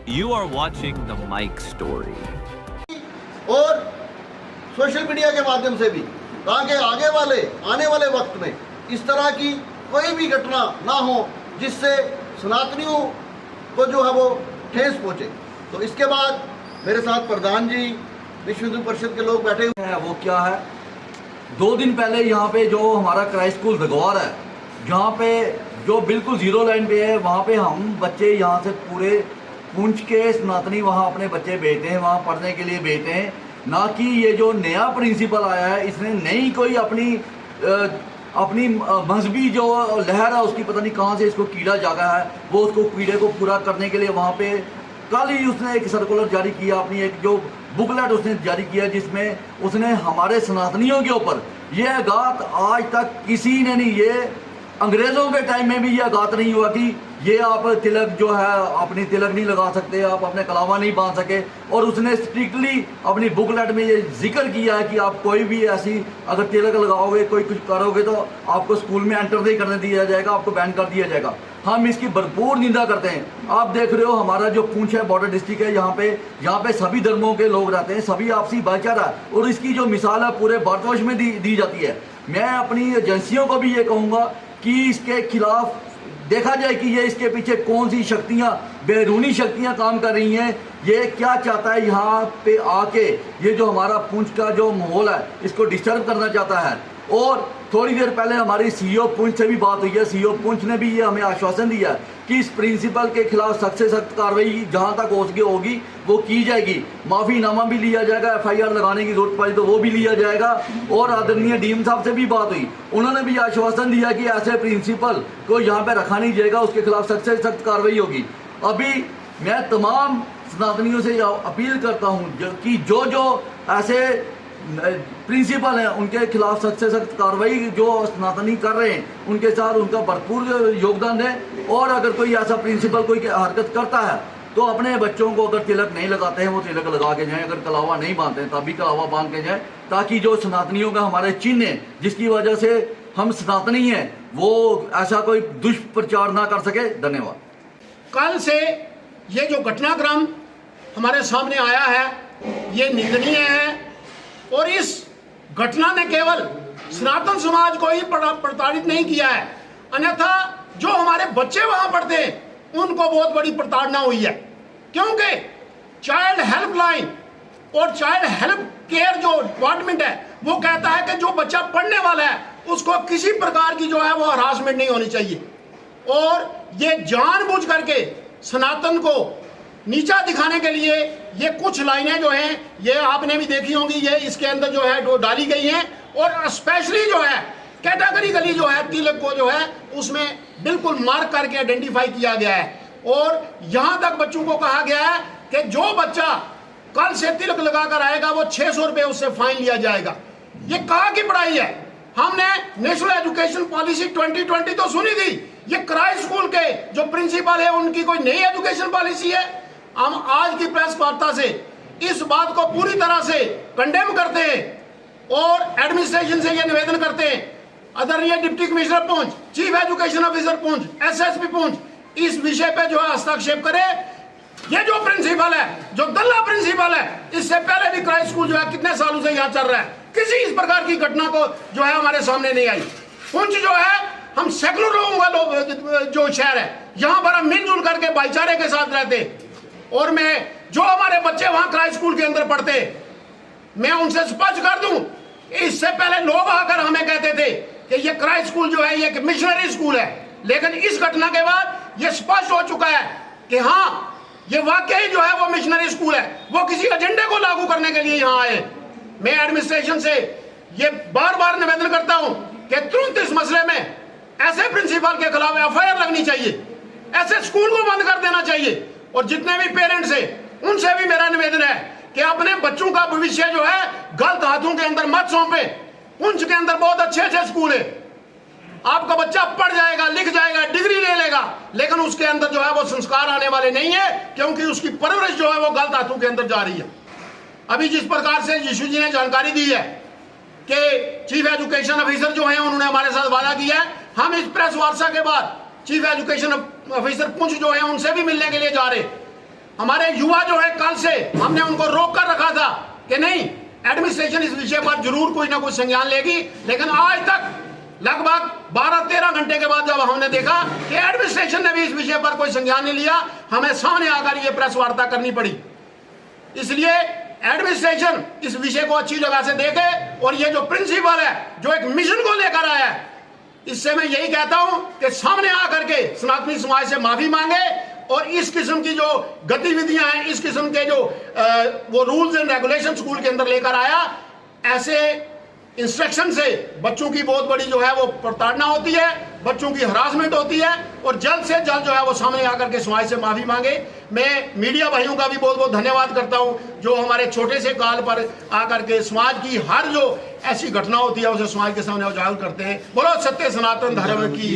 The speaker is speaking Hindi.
You are watching the Mike Story. और सोशल मीडिया के माध्यम से भी, ताकि आने वाले वक्त में इस तरह की कोई भी घटना ना हो जिससे सनातनियों को जो है वो ठेस पहुंचे। तो इसके बाद मेरे साथ प्रधान जी, विश्व हिंदू परिषद के लोग बैठे हुए हैं। वो क्या है, 2 दिन पहले यहाँ पे जो हमारा क्राई स्कूल दगवार है, जहाँ पे जो बिल्कुल जीरो लाइन पे है, वहाँ पे हम बच्चे यहाँ से पूरे पुंछ के सनातनी वहाँ अपने बच्चे भेजते हैं, वहाँ पढ़ने के लिए भेजते हैं। ना कि ये जो नया प्रिंसिपल आया है, इसने नई कोई अपनी मजहबी जो लहर है उसकी पता नहीं कहाँ से इसको कीड़ा जागा है, वो उसको कीड़े को पूरा करने के लिए वहाँ पे कल ही उसने एक सर्कुलर जारी किया, अपनी एक जो बुकलेट उसने जारी किया, जिसमें उसने हमारे सनातनियों के ऊपर ये आघात आज तक किसी ने नहीं, ये अंग्रेज़ों के टाइम में भी ये आघात नहीं हुआ कि ये आप तिलक जो है अपनी तिलक नहीं लगा सकते, आप अपने कलावा नहीं बांध सके। और उसने स्ट्रिक्टली अपनी बुकलेट में ये जिक्र किया है कि आप कोई भी ऐसी अगर तिलक लगाओगे, कोई कुछ करोगे तो आपको स्कूल में एंटर नहीं करने दिया जाएगा, आपको बैन कर दिया जाएगा। हम इसकी भरपूर निंदा करते हैं। आप देख रहे हो हमारा जो पुंछ है, बॉर्डर डिस्ट्रिक्ट है, यहाँ पे सभी धर्मों के लोग रहते हैं, सभी आपसी भाईचारा, और इसकी जो मिसाल है पूरे भारतवर्ष में दी जाती है। मैं अपनी एजेंसियों को भी ये कहूँगा कि इसके खिलाफ देखा जाए कि ये इसके पीछे कौन सी शक्तियाँ, बैरूनी शक्तियाँ काम कर रही हैं। ये क्या चाहता है, यहाँ पे आके ये जो हमारा पुंछ का जो माहौल है इसको डिस्टर्ब करना चाहता है। और थोड़ी देर पहले हमारी सीईओ पुंछ से भी बात हुई है, सीईओ पुंछ ने भी ये हमें आश्वासन दिया है कि इस प्रिंसिपल के खिलाफ सख्त से सख्त कार्रवाई जहाँ तक हो सके होगी वो की जाएगी। माफ़ीनामा भी लिया जाएगा, एफआईआर लगाने की जरूरत पड़ी तो वो भी लिया जाएगा। और आदरणीय डीएम साहब से भी बात हुई, उन्होंने भी आश्वासन दिया कि ऐसे प्रिंसिपल को यहाँ पे रखा नहीं जाएगा, उसके खिलाफ सख्त से सख्त कार्रवाई होगी। अभी मैं तमाम सनातनियों से अपील करता हूँ कि जो ऐसे प्रिंसिपल हैं उनके खिलाफ सख्त से सख्त कार्रवाई जो सनातनी कर रहे हैं उनके साथ उनका भरपूर योगदान है। और अगर कोई ऐसा प्रिंसिपल कोई हरकत करता है तो अपने बच्चों को अगर तिलक नहीं लगाते हैं वो तिलक लगा के जाएं, अगर कलावा नहीं बांधते हैं तभी कलावा बांध के जाएं, ताकि जो सनातनियों का हमारे चिन्ह है जिसकी वजह से हम सनातनी हैं वो ऐसा कोई दुष्प्रचार ना कर सके। धन्यवाद। कल से ये जो घटनाक्रम हमारे सामने आया है ये निंदनीय है, और इस घटना ने केवल सनातन समाज को ही प्रताड़ित नहीं किया है, अन्यथा जो हमारे बच्चे वहां पढ़ते हैं उनको बहुत बड़ी प्रताड़ना हुई है। क्योंकि चाइल्ड हेल्पलाइन और चाइल्ड हेल्प केयर जो डिपार्टमेंट है वो कहता है कि जो बच्चा पढ़ने वाला है उसको किसी प्रकार की जो है वो हरासमेंट नहीं होनी चाहिए। और ये जानबूझ करके सनातन को नीचा दिखाने के लिए ये कुछ लाइनें जो हैं ये आपने भी देखी होंगी, ये इसके अंदर जो है वो डाली गई हैं। और स्पेशली जो है कैटेगरिकली जो है तिलक को जो है उसमें बिल्कुल मार्क करके आइडेंटिफाई किया गया है। और यहाँ तक बच्चों को कहा गया है कि जो बच्चा कल से तिलक लगाकर आएगा वो 600 रुपये उससे फाइन लिया जाएगा। ये कहाँ की पढ़ाई है? हमने नेशनल एजुकेशन पॉलिसी 2020 तो सुनी थी, ये क्राई स्कूल के जो प्रिंसिपल है उनकी कोई नई एजुकेशन पॉलिसी है? हम आज की प्रेस वार्ता से इस बात को पूरी तरह से कंडेम करते हैं और एडमिनिस्ट्रेशन से यह निवेदन करते हैं, आदरणीय deputy commissioner Poonch, chief education officer Poonch, SSP Poonch इस विषय पे जो है हस्तक्षेप करे। ये जो प्रिंसिपल है, जो दल्ला प्रिंसिपल है, इससे पहले भी क्राई स्कूल जो है कितने सालों से यहाँ चल रहा है, किसी इस प्रकार की घटना को जो है हमारे सामने नहीं आई। पुंछ जो है हम सेकुलर लोगों का जो शहर है, यहाँ पर हम मिलजुल करके भाईचारे के साथ रहते। और मैं जो हमारे बच्चे वहां क्राई स्कूल के अंदर पढ़ते, मैं उनसे स्पष्ट कर दूं, इससे पहले लोग आकर हमें कहते थे कि ये क्राई स्कूल जो है ये एक मिशनरी स्कूल है, लेकिन इस घटना के बाद ये स्पष्ट हो चुका है कि हाँ ये वाकई जो है वो मिशनरी स्कूल है, वो किसी एजेंडे को लागू करने के लिए यहाँ आए। मैं एडमिनिस्ट्रेशन से ये बार बार निवेदन करता हूं कि तुरंत इस मसले में ऐसे प्रिंसिपल के खिलाफ एफआईआर लगनी चाहिए, ऐसे स्कूल को बंद कर देना चाहिए। और जितने भी पेरेंट्स हैं उनसे भी मेरा निवेदन है कि अपने बच्चों का भविष्य जो है गलत हाथों के अंदर मत सौंपे। पुंछ के अंदर बहुत अच्छे स्कूल है, आपका बच्चा पढ़ जाएगा, लिख जाएगा, डिग्री ले लेगा, लेकिन उसके अंदर जो है वो संस्कार आने वाले नहीं है, क्योंकि उसकी परवरिश जो है वो गलत हाथों के अंदर जा रही है। अभी जिस प्रकार से यीशु जी ने जानकारी दी है कि चीफ एजुकेशन ऑफिसर जो है उन्होंने हमारे साथ वादा किया है, हम इस प्रेस वार्ता के बाद चीफ एजुकेशन ऑफिसर पुंछ जो है उनसे भी मिलने के लिए जा रहे। हमारे युवा जो है कल से हमने उनको रोक कर रखा था कि नहीं, एडमिनिस्ट्रेशन इस विषय पर जरूर कोई ना कोई संज्ञान लेगी, लेकिन आज तक लगभग 12-13 घंटे के बाद जब हमने देखा कि एडमिनिस्ट्रेशन ने भी इस विषय पर कोई संज्ञान नहीं लिया, हमें सामने आकर ये प्रेस वार्ता करनी पड़ी। इसलिए एडमिनिस्ट्रेशन इस विषय को अच्छी जगह से देखे और ये जो प्रिंसिपल है जो एक मिशन को लेकर आया है, इससे मैं यही कहता हूं कि सामने आकर के सनातनी समाज से माफी मांगे और इस किस्म की जो गतिविधियां हैं, इस किस्म के जो वो रूल्स एंड रेगुलेशन स्कूल के अंदर लेकर आया, ऐसे इंस्ट्रक्शन से बच्चों की बहुत बड़ी जो है वो प्रताड़ना होती है, बच्चों की हरासमेंट होती है और जल्द से जल्द जो है वो सामने आकर के समाज से माफी मांगे। मैं मीडिया भाइयों का भी बहुत बहुत धन्यवाद करता हूं जो हमारे छोटे से काल पर आकर के समाज की हर जो ऐसी घटना होती है उसे समाज के सामने उजागर करते हैं। बोलो सत्य सनातन धर्म की।